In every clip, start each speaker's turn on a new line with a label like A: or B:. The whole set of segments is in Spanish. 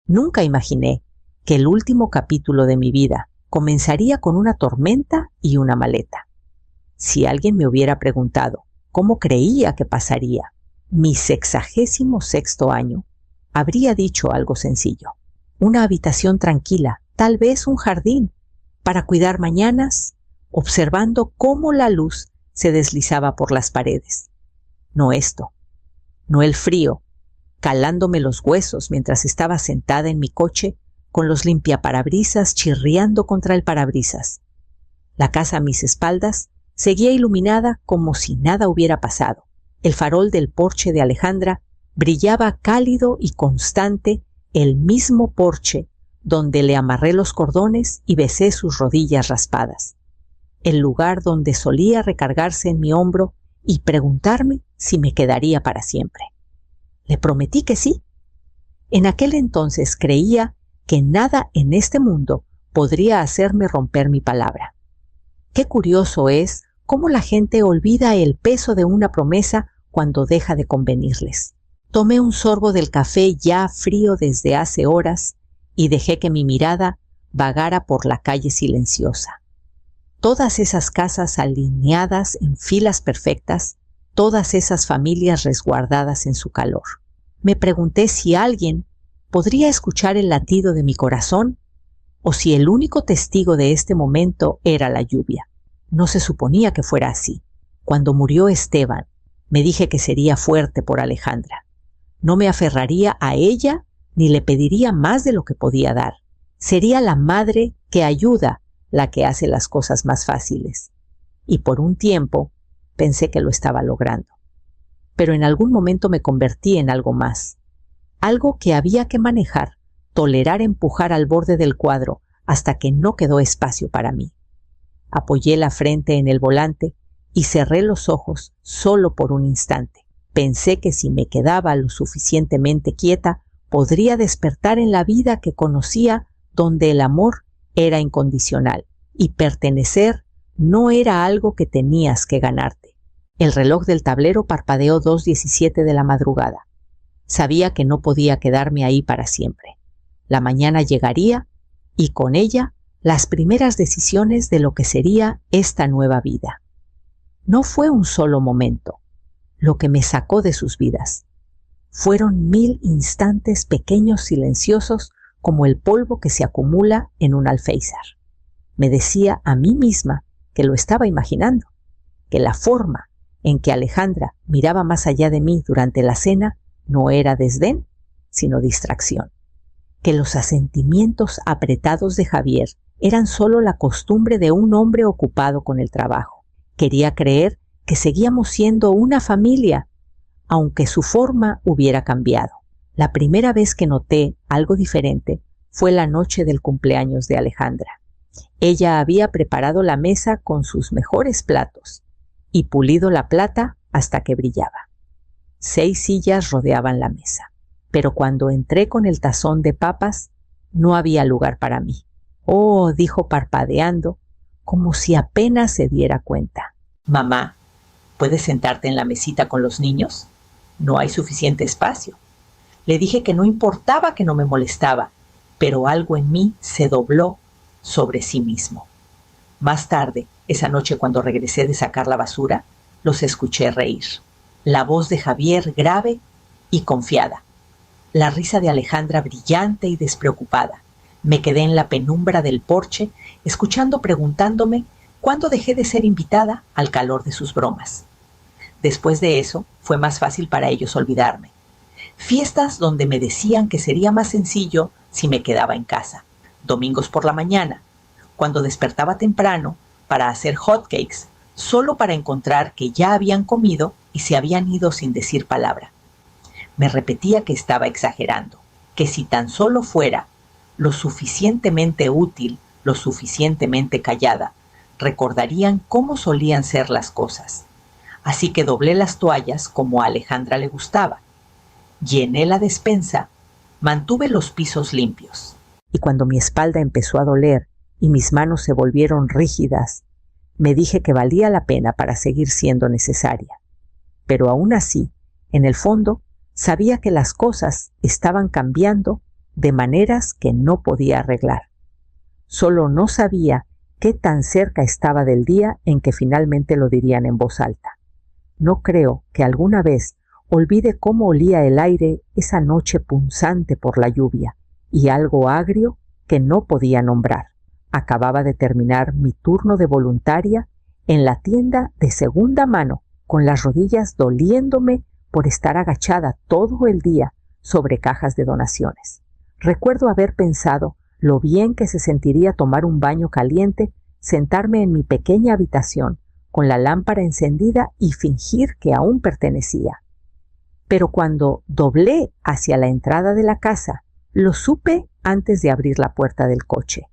A: Nunca imaginé que el último capítulo de mi vida comenzaría con una tormenta y una maleta. Si alguien me hubiera preguntado cómo creía que pasaría mi 66º año, habría dicho algo sencillo. Una habitación tranquila, tal vez un jardín, para cuidar mañanas, observando cómo la luz se deslizaba por las paredes. No esto, no el frío, calándome los huesos mientras estaba sentada en mi coche con los limpiaparabrisas chirriando contra el parabrisas. La casa a mis espaldas seguía iluminada como si nada hubiera pasado. El farol del porche de Alejandra brillaba cálido y constante, el mismo porche donde le amarré los cordones y besé sus rodillas raspadas. El lugar donde solía recargarse en mi hombro y preguntarme si me quedaría para siempre. Le prometí que sí. En aquel entonces creía que nada en este mundo podría hacerme romper mi palabra. Qué curioso es cómo la gente olvida el peso de una promesa cuando deja de convenirles. Tomé un sorbo del café ya frío desde hace horas y dejé que mi mirada vagara por la calle silenciosa. Todas esas casas alineadas en filas perfectas, todas esas familias resguardadas en su calor. Me pregunté si alguien podría escuchar el latido de mi corazón o si el único testigo de este momento era la lluvia. No se suponía que fuera así. Cuando murió Esteban, me dije que sería fuerte por Alejandra. No me aferraría a ella ni le pediría más de lo que podía dar. Sería la madre que ayuda la que hace las cosas más fáciles. Y por un tiempo pensé que lo estaba logrando. Pero en algún momento me convertí en algo más. Algo que había que manejar, tolerar empujar al borde del cuadro hasta que no quedó espacio para mí. Apoyé la frente en el volante y cerré los ojos solo por un instante. Pensé que si me quedaba lo suficientemente quieta, podría despertar en la vida que conocía donde el amor era incondicional y pertenecer no era algo que tenías que ganarte. El reloj del tablero parpadeó 2:17 de la madrugada. Sabía que no podía quedarme ahí para siempre. La mañana llegaría y con ella las primeras decisiones de lo que sería esta nueva vida. No fue un solo momento lo que me sacó de sus vidas. Fueron 1000 instantes pequeños silenciosos como el polvo que se acumula en un alféizar. Me decía a mí misma que lo estaba imaginando, que la forma en que Alejandra miraba más allá de mí durante la cena no era desdén, sino distracción, que los asentimientos apretados de Javier eran solo la costumbre de un hombre ocupado con el trabajo. Quería creer que seguíamos siendo una familia, aunque su forma hubiera cambiado. La primera vez que noté algo diferente fue la noche del cumpleaños de Alejandra. Ella había preparado la mesa con sus mejores platos y pulido la plata hasta que brillaba. 6 sillas rodeaban la mesa, pero cuando entré con el tazón de papas, no había lugar para mí. «Oh», dijo parpadeando, como si apenas se diera cuenta. «Mamá, ¿puedes sentarte en la mesita con los niños? No hay suficiente espacio». Le dije que no importaba, que no me molestaba, pero algo en mí se dobló sobre sí mismo. Más tarde, esa noche cuando regresé de sacar la basura, los escuché reír. La voz de Javier grave y confiada. La risa de Alejandra brillante y despreocupada. Me quedé en la penumbra del porche, escuchando, preguntándome cuándo dejé de ser invitada al calor de sus bromas. Después de eso, fue más fácil para ellos olvidarme. Fiestas donde me decían que sería más sencillo si me quedaba en casa. Domingos por la mañana, cuando despertaba temprano para hacer hotcakes, solo para encontrar que ya habían comido y se habían ido sin decir palabra. Me repetía que estaba exagerando, que si tan solo fuera lo suficientemente útil, lo suficientemente callada, recordarían cómo solían ser las cosas. Así que doblé las toallas como a Alejandra le gustaba. Llené la despensa, mantuve los pisos limpios. Y cuando mi espalda empezó a doler y mis manos se volvieron rígidas, me dije que valía la pena para seguir siendo necesaria. Pero aún así, en el fondo, sabía que las cosas estaban cambiando de maneras que no podía arreglar. Solo no sabía qué tan cerca estaba del día en que finalmente lo dirían en voz alta. No creo que alguna vez olvide cómo olía el aire esa noche punzante por la lluvia y algo agrio que no podía nombrar. Acababa de terminar mi turno de voluntaria en la tienda de segunda mano, con las rodillas doliéndome por estar agachada todo el día sobre cajas de donaciones. Recuerdo haber pensado lo bien que se sentiría tomar un baño caliente, sentarme en mi pequeña habitación con la lámpara encendida y fingir que aún pertenecía. Pero cuando doblé hacia la entrada de la casa, lo supe antes de abrir la puerta del coche.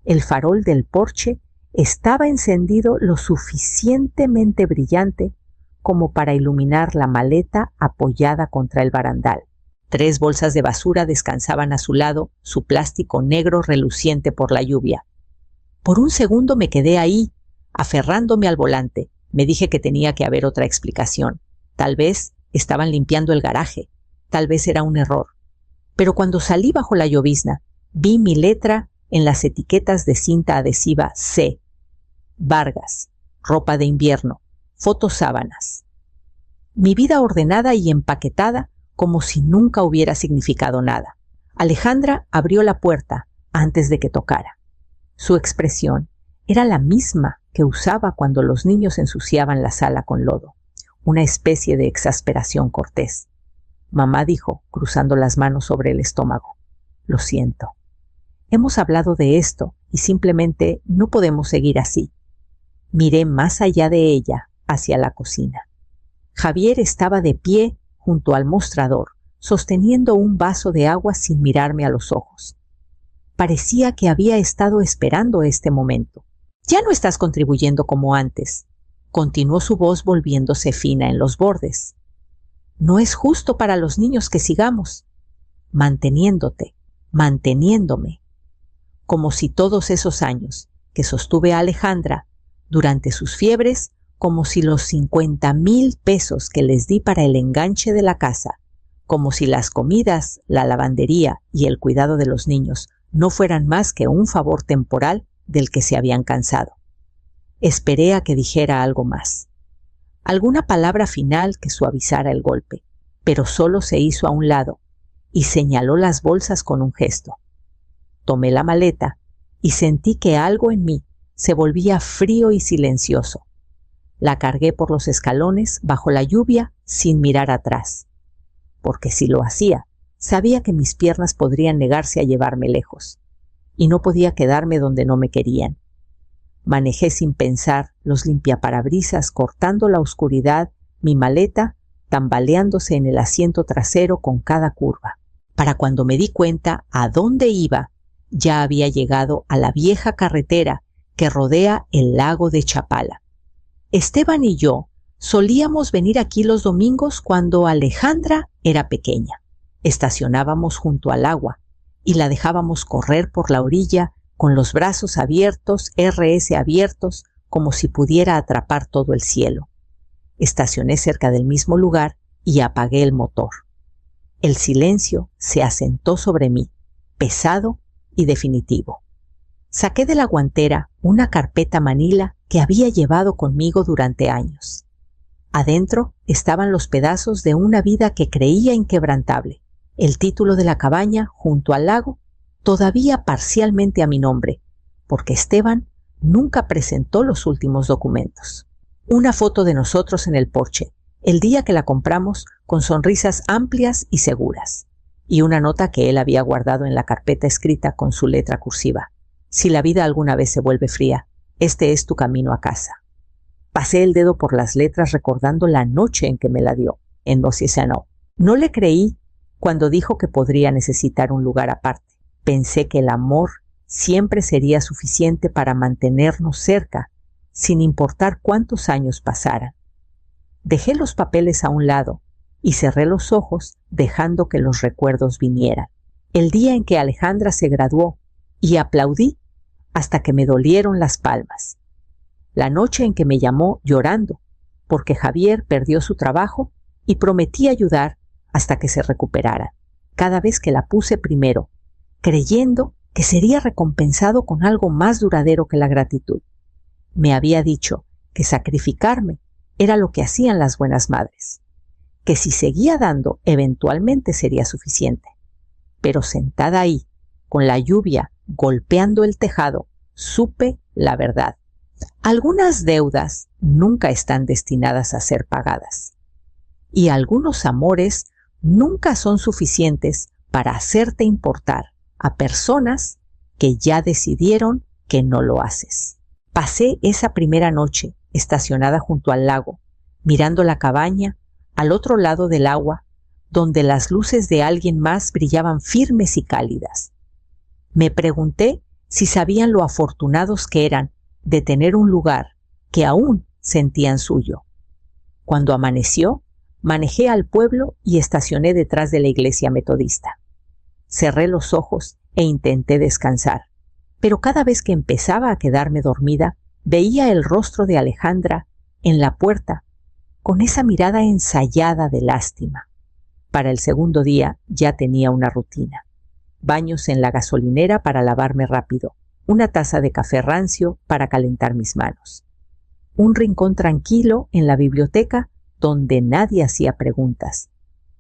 A: El farol del porche estaba encendido lo suficientemente brillante como para iluminar la maleta apoyada contra el barandal. 3 bolsas de basura descansaban a su lado, su plástico negro reluciente por la lluvia. Por un segundo me quedé ahí, aferrándome al volante. Me dije que tenía que haber otra explicación. Tal vez estaban limpiando el garaje. Tal vez era un error. Pero cuando salí bajo la llovizna, vi mi letra en las etiquetas de cinta adhesiva C. Vargas, ropa de invierno, fotosábanas. Mi vida ordenada y empaquetada como si nunca hubiera significado nada. Alejandra abrió la puerta antes de que tocara. Su expresión era la misma que usaba cuando los niños ensuciaban la sala con lodo, una especie de exasperación cortés. Mamá dijo, cruzando las manos sobre el estómago: «Lo siento. Hemos hablado de esto y simplemente no podemos seguir así». Miré más allá de ella, hacia la cocina. Javier estaba de pie junto al mostrador, sosteniendo un vaso de agua sin mirarme a los ojos. Parecía que había estado esperando este momento. «Ya no estás contribuyendo como antes», continuó su voz volviéndose fina en los bordes. «No es justo para los niños que sigamos manteniéndote, manteniéndome». Como si todos esos años que sostuve a Alejandra durante sus fiebres, como si los 50,000 pesos que les di para el enganche de la casa, como si las comidas, la lavandería y el cuidado de los niños no fueran más que un favor temporal del que se habían cansado. Esperé a que dijera algo más, alguna palabra final que suavizara el golpe, pero solo se hizo a un lado y señaló las bolsas con un gesto. Tomé la maleta y sentí que algo en mí se volvía frío y silencioso. La cargué por los escalones bajo la lluvia sin mirar atrás, porque si lo hacía, sabía que mis piernas podrían negarse a llevarme lejos, y no podía quedarme donde no me querían. Manejé sin pensar los limpiaparabrisas cortando la oscuridad, mi maleta tambaleándose en el asiento trasero con cada curva. Para cuando me di cuenta a dónde iba, ya había llegado a la vieja carretera que rodea el lago de Chapala. Esteban y yo solíamos venir aquí los domingos cuando Alejandra era pequeña. Estacionábamos junto al agua y la dejábamos correr por la orilla con los brazos abiertos, RS abiertos, como si pudiera atrapar todo el cielo. Estacioné cerca del mismo lugar y apagué el motor. El silencio se asentó sobre mí, pesado y definitivo. Saqué de la guantera una carpeta manila que había llevado conmigo durante años. Adentro estaban los pedazos de una vida que creía inquebrantable, el título de la cabaña junto al lago, todavía parcialmente a mi nombre, porque Esteban nunca presentó los últimos documentos. Una foto de nosotros en el porche, el día que la compramos, con sonrisas amplias y seguras, y una nota que él había guardado en la carpeta escrita con su letra cursiva: «Si la vida alguna vez se vuelve fría, este es tu camino a casa». Pasé el dedo por las letras recordando la noche en que me la dio, en Nociesano. No le creí cuando dijo que podría necesitar un lugar aparte. Pensé que el amor siempre sería suficiente para mantenernos cerca, sin importar cuántos años pasaran. Dejé los papeles a un lado y cerré los ojos dejando que los recuerdos vinieran. El día en que Alejandra se graduó, y aplaudí hasta que me dolieron las palmas. La noche en que me llamó llorando porque Javier perdió su trabajo y prometí ayudar hasta que se recuperara. Cada vez que la puse primero creyendo que sería recompensado con algo más duradero que la gratitud. Me había dicho que sacrificarme era lo que hacían las buenas madres, que si seguía dando eventualmente sería suficiente. Pero sentada ahí, con la lluvia golpeando el tejado, supe la verdad. Algunas deudas nunca están destinadas a ser pagadas, y algunos amores nunca son suficientes para hacerte importar a personas que ya decidieron que no lo haces. Pasé esa primera noche estacionada junto al lago, mirando la cabaña al otro lado del agua, donde las luces de alguien más brillaban firmes y cálidas. Me pregunté si sabían lo afortunados que eran de tener un lugar que aún sentían suyo. Cuando amaneció, manejé al pueblo y estacioné detrás de la iglesia metodista. Cerré los ojos e intenté descansar, pero cada vez que empezaba a quedarme dormida, veía el rostro de Alejandra en la puerta, con esa mirada ensayada de lástima. Para el segundo día ya tenía una rutina. Baños en la gasolinera para lavarme rápido, una taza de café rancio para calentar mis manos. Un rincón tranquilo en la biblioteca donde nadie hacía preguntas.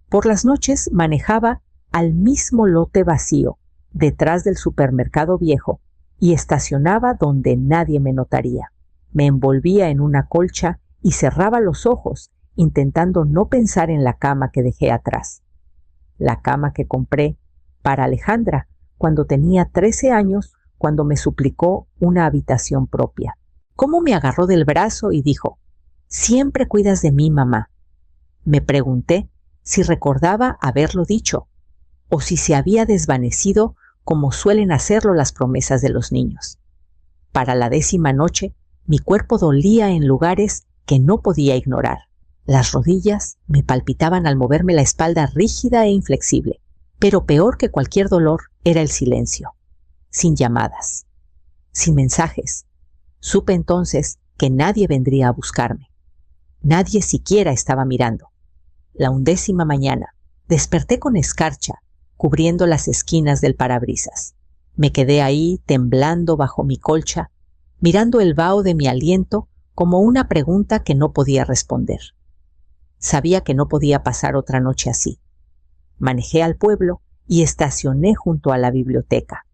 A: Por las noches manejaba al mismo lote vacío, detrás del supermercado viejo, y estacionaba donde nadie me notaría. Me envolvía en una colcha y cerraba los ojos, intentando no pensar en la cama que dejé atrás. La cama que compré para Alejandra cuando tenía 13 años, cuando me suplicó una habitación propia. Cómo me agarró del brazo y dijo: «Siempre cuidas de mí, mamá». Me pregunté si recordaba haberlo dicho, o si se había desvanecido como suelen hacerlo las promesas de los niños. Para la 10ª noche, mi cuerpo dolía en lugares que no podía ignorar. Las rodillas me palpitaban al moverme la espalda rígida e inflexible. Pero peor que cualquier dolor era el silencio. Sin llamadas, sin mensajes. Supe entonces que nadie vendría a buscarme. Nadie siquiera estaba mirando. La 11ª mañana, desperté con escarcha, cubriendo las esquinas del parabrisas. Me quedé ahí temblando bajo mi colcha, mirando el vaho de mi aliento como una pregunta que no podía responder. Sabía que no podía pasar otra noche así. Manejé al pueblo y estacioné junto a la biblioteca.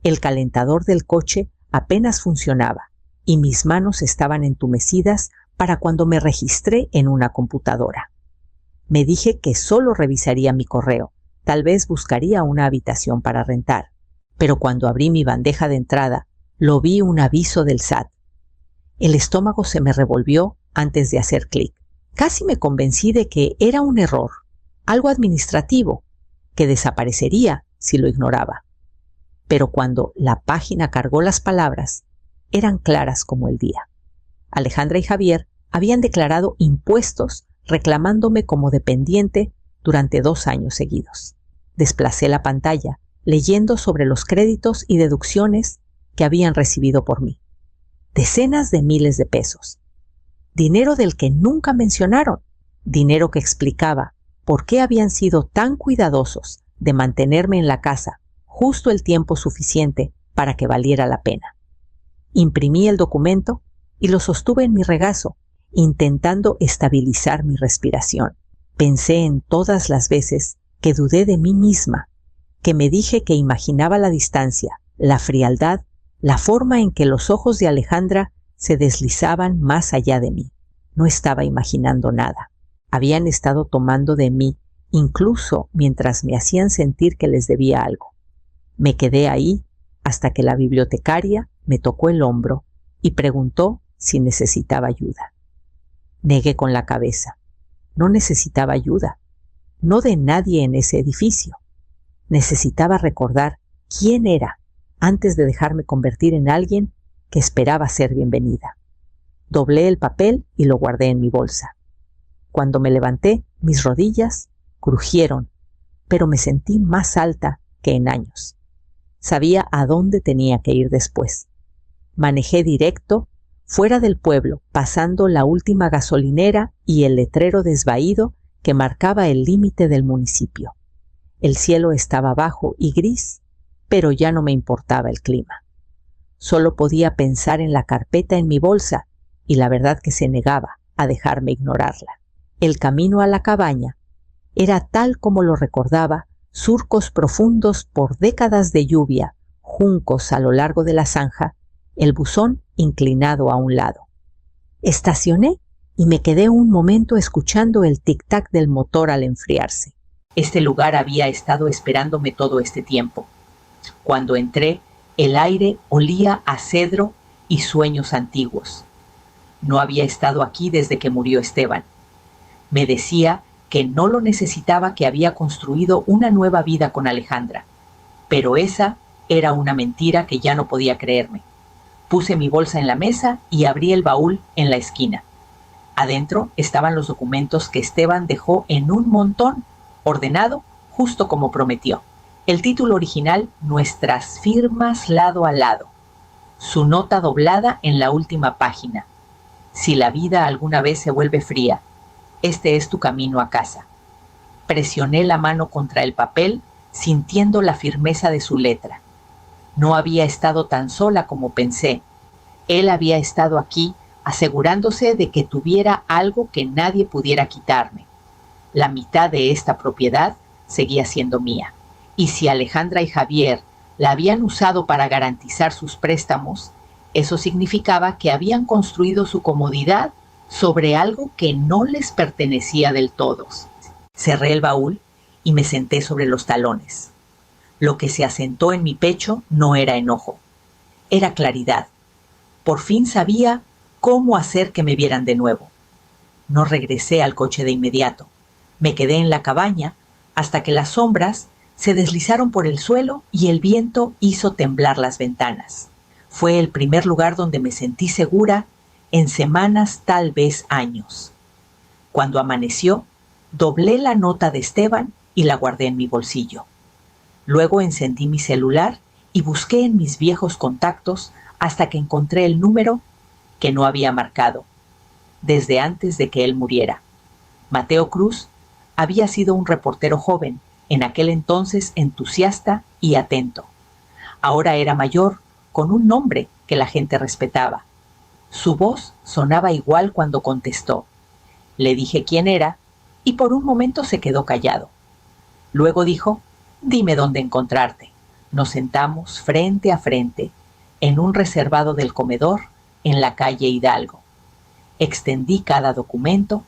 A: El calentador del coche apenas funcionaba y mis manos estaban entumecidas para cuando me registré en una computadora. Me dije que solo revisaría mi correo, tal vez buscaría una habitación para rentar, pero cuando abrí mi bandeja de entrada, lo vi un aviso del SAT. El estómago se me revolvió antes de hacer clic. Casi me convencí de que era un error, algo administrativo, que desaparecería si lo ignoraba. Pero cuando la página cargó las palabras, eran claras como el día. Alejandra y Javier habían declarado impuestos reclamándome como dependiente durante 2 años seguidos. Desplacé la pantalla, leyendo sobre los créditos y deducciones que habían recibido por mí. Decenas de miles de pesos. Dinero del que nunca mencionaron. Dinero que explicaba por qué habían sido tan cuidadosos de mantenerme en la casa justo el tiempo suficiente para que valiera la pena. Imprimí el documento y lo sostuve en mi regazo, intentando estabilizar mi respiración. Pensé en todas las veces que dudé de mí misma, que me dije que imaginaba la distancia, la frialdad, la forma en que los ojos de Alejandra se deslizaban más allá de mí. No estaba imaginando nada. Habían estado tomando de mí, incluso mientras me hacían sentir que les debía algo. Me quedé ahí hasta que la bibliotecaria me tocó el hombro y preguntó si necesitaba ayuda. Negué con la cabeza. No necesitaba ayuda. No de nadie en ese edificio. Necesitaba recordar quién era antes de dejarme convertir en alguien que esperaba ser bienvenida. Doblé el papel y lo guardé en mi bolsa. Cuando me levanté, mis rodillas crujieron, pero me sentí más alta que en años. Sabía a dónde tenía que ir después. Manejé directo, fuera del pueblo, pasando la última gasolinera y el letrero desvaído que marcaba el límite del municipio. El cielo estaba bajo y gris, pero ya no me importaba el clima. Solo podía pensar en la carpeta en mi bolsa y la verdad que se negaba a dejarme ignorarla. El camino a la cabaña era tal como lo recordaba, surcos profundos por décadas de lluvia, juncos a lo largo de la zanja, el buzón inclinado a un lado. Estacioné y me quedé un momento escuchando el tic-tac del motor al enfriarse. Este lugar había estado esperándome todo este tiempo. Cuando entré, el aire olía a cedro y sueños antiguos. No había estado aquí desde que murió Esteban. Me decía que no lo necesitaba, que había construido una nueva vida con Alejandra. Pero esa era una mentira que ya no podía creerme. Puse mi bolsa en la mesa y abrí el baúl en la esquina. Adentro estaban los documentos que Esteban dejó en un montón, ordenado justo como prometió. El título original, Nuestras firmas lado a lado. Su nota doblada en la última página. Si la vida alguna vez se vuelve fría, este es tu camino a casa. Presioné la mano contra el papel, sintiendo la firmeza de su letra. No había estado tan sola como pensé. Él había estado aquí, asegurándose de que tuviera algo que nadie pudiera quitarme. La mitad de esta propiedad seguía siendo mía. Y si Alejandra y Javier la habían usado para garantizar sus préstamos, eso significaba que habían construido su comodidad sobre algo que no les pertenecía del todo. Cerré el baúl y me senté sobre los talones. Lo que se asentó en mi pecho no era enojo, era claridad. Por fin sabía cómo hacer que me vieran de nuevo. No regresé al coche de inmediato. Me quedé en la cabaña hasta que las sombras se deslizaron por el suelo y el viento hizo temblar las ventanas. Fue el primer lugar donde me sentí segura en semanas, tal vez años. Cuando amaneció, doblé la nota de Esteban y la guardé en mi bolsillo. Luego encendí mi celular y busqué en mis viejos contactos hasta que encontré el número que no había marcado, desde antes de que él muriera. Mateo Cruz había sido un reportero joven, en aquel entonces entusiasta y atento. Ahora era mayor, con un nombre que la gente respetaba. Su voz sonaba igual cuando contestó. Le dije quién era y por un momento se quedó callado. Luego dijo, dime dónde encontrarte. Nos sentamos frente a frente, en un reservado del comedor, en la calle Hidalgo. Extendí cada documento,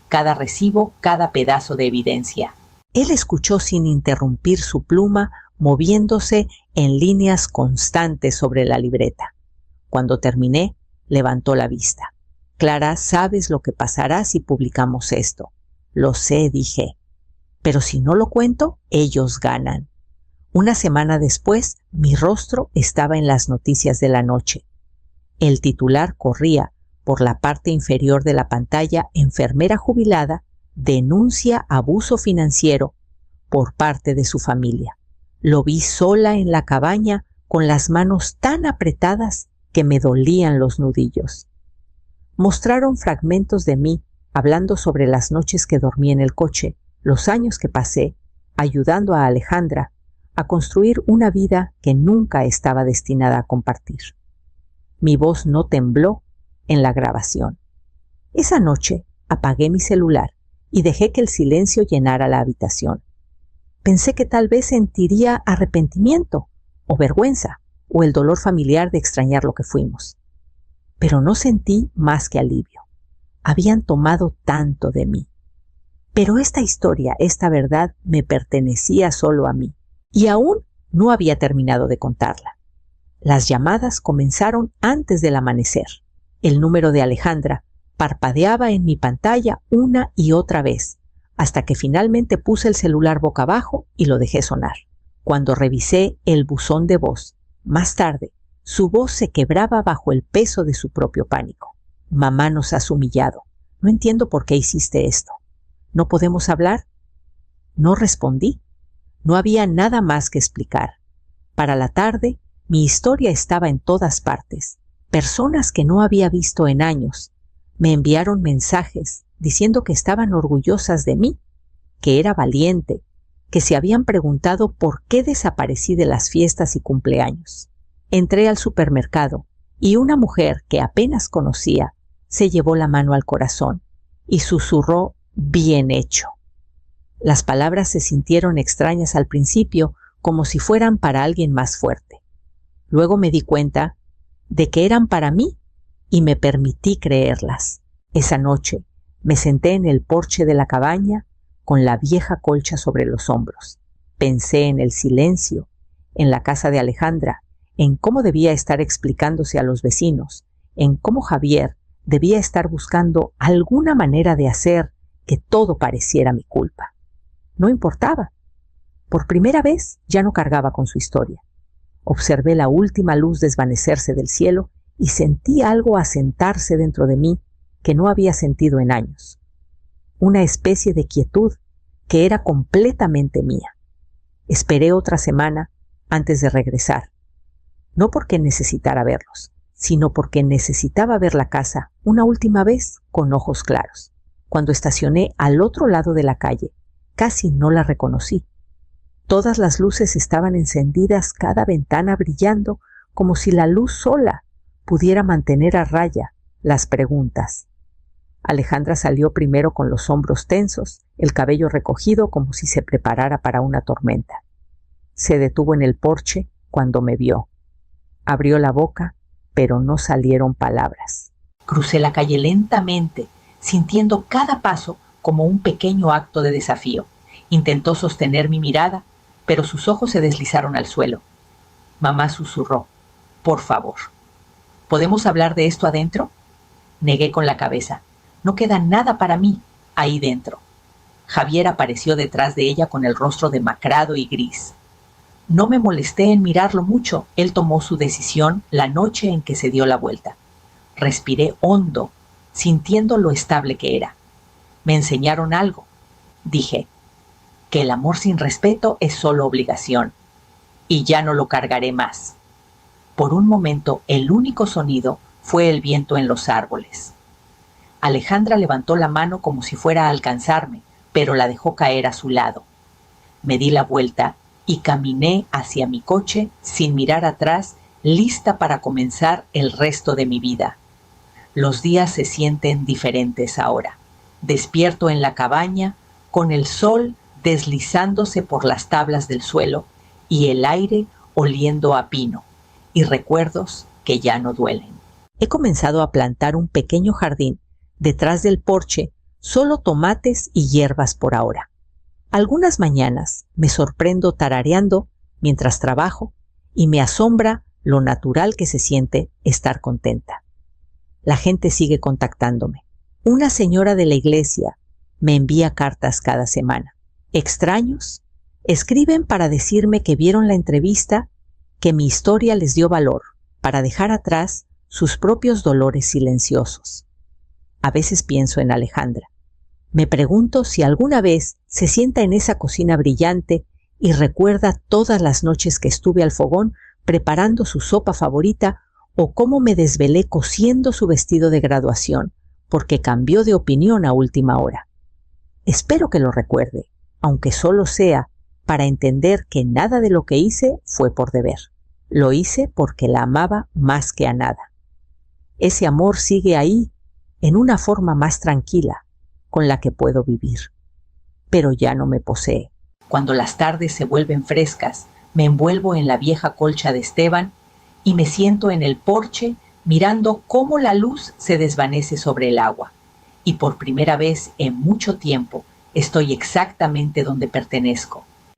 A: cada recibo, cada pedazo de evidencia. Él escuchó sin interrumpir su pluma, moviéndose en líneas constantes sobre la libreta. Cuando terminé, levantó la vista. Clara, sabes lo que pasará si publicamos esto. Lo sé, dije. Pero si no lo cuento, ellos ganan. Una semana después, mi rostro estaba en las noticias de la noche. El titular corría por la parte inferior de la pantalla: enfermera jubilada denuncia abuso financiero por parte de su familia. Lo vi sola en la cabaña con las manos tan apretadas que me dolían los nudillos. Mostraron fragmentos de mí hablando sobre las noches que dormí en el coche, los años que pasé ayudando a Alejandra a construir una vida que nunca estaba destinada a compartir. Mi voz no tembló en la grabación. Esa noche apagué mi celular y dejé que el silencio llenara la habitación. Pensé que tal vez sentiría arrepentimiento o vergüenza o el dolor familiar de extrañar lo que fuimos. Pero no sentí más que alivio. Habían tomado tanto de mí. Pero esta historia, esta verdad, me pertenecía solo a mí. Y aún no había terminado de contarla. Las llamadas comenzaron antes del amanecer. El número de Alejandra parpadeaba en mi pantalla una y otra vez, hasta que finalmente puse el celular boca abajo y lo dejé sonar. Cuando revisé el buzón de voz, más tarde, su voz se quebraba bajo el peso de su propio pánico. Mamá, nos has humillado. No entiendo por qué hiciste esto. ¿No podemos hablar? No respondí. No había nada más que explicar. Para la tarde, mi historia estaba en todas partes. Personas que no había visto en años me enviaron mensajes diciendo que estaban orgullosas de mí, que era valiente, que se habían preguntado por qué desaparecí de las fiestas y cumpleaños. Entré al supermercado y una mujer que apenas conocía se llevó la mano al corazón y susurró: «Bien hecho». Las palabras se sintieron extrañas al principio, como si fueran para alguien más fuerte. Luego me di cuenta de que eran para mí y me permití creerlas. Esa noche me senté en el porche de la cabaña con la vieja colcha sobre los hombros. Pensé en el silencio, en la casa de Alejandra, en cómo debía estar explicándose a los vecinos, en cómo Javier debía estar buscando alguna manera de hacer que todo pareciera mi culpa. No importaba. Por primera vez ya no cargaba con su historia. Observé la última luz desvanecerse del cielo y sentí algo asentarse dentro de mí que no había sentido en años. Una especie de quietud que era completamente mía. Esperé otra semana antes de regresar. No porque necesitara verlos, sino porque necesitaba ver la casa una última vez con ojos claros. Cuando estacioné al otro lado de la calle, casi no la reconocí. Todas las luces estaban encendidas, cada ventana brillando, como si la luz sola pudiera mantener a raya las preguntas. Alejandra salió primero con los hombros tensos, el cabello recogido como si se preparara para una tormenta. Se detuvo en el porche cuando me vio. Abrió la boca, pero no salieron palabras. Crucé la calle lentamente, sintiendo cada paso como un pequeño acto de desafío. Intentó sostener mi mirada, pero sus ojos se deslizaron al suelo. Mamá susurró: «Por favor, ¿podemos hablar de esto adentro?». Negué con la cabeza. No queda nada para mí ahí dentro. Javier apareció detrás de ella con el rostro demacrado y gris. No me molesté en mirarlo mucho. Él tomó su decisión la noche en que se dio la vuelta. Respiré hondo, sintiendo lo estable que era. Me enseñaron algo. Dije que el amor sin respeto es solo obligación, y ya no lo cargaré más. Por un momento, el único sonido fue el viento en los árboles. Alejandra levantó la mano como si fuera a alcanzarme, pero la dejó caer a su lado. Me di la vuelta y caminé hacia mi coche sin mirar atrás, lista para comenzar el resto de mi vida. Los días se sienten diferentes ahora. Despierto en la cabaña, con el sol deslizándose por las tablas del suelo y el aire oliendo a pino, y recuerdos que ya no duelen. He comenzado a plantar un pequeño jardín detrás del porche, solo tomates y hierbas por ahora. Algunas mañanas me sorprendo tarareando mientras trabajo y me asombra lo natural que se siente estar contenta. La gente sigue contactándome. Una señora de la iglesia me envía cartas cada semana. Extraños escriben para decirme que vieron la entrevista, que mi historia les dio valor para dejar atrás sus propios dolores silenciosos. A veces pienso en Alejandra. Me pregunto si alguna vez se sienta en esa cocina brillante y recuerda todas las noches que estuve al fogón preparando su sopa favorita o cómo me desvelé cosiendo su vestido de graduación porque cambió de opinión a última hora. Espero que lo recuerde, aunque solo sea para entender que nada de lo que hice fue por deber. Lo hice porque la amaba más que a nada. Ese amor sigue ahí, en una forma más tranquila, con la que puedo vivir. Pero ya no me posee. Cuando las tardes se vuelven frescas, me envuelvo en la vieja colcha de Esteban y me siento en el porche mirando cómo la luz se desvanece sobre el agua. Y por primera vez en mucho tiempo estoy exactamente donde pertenezco,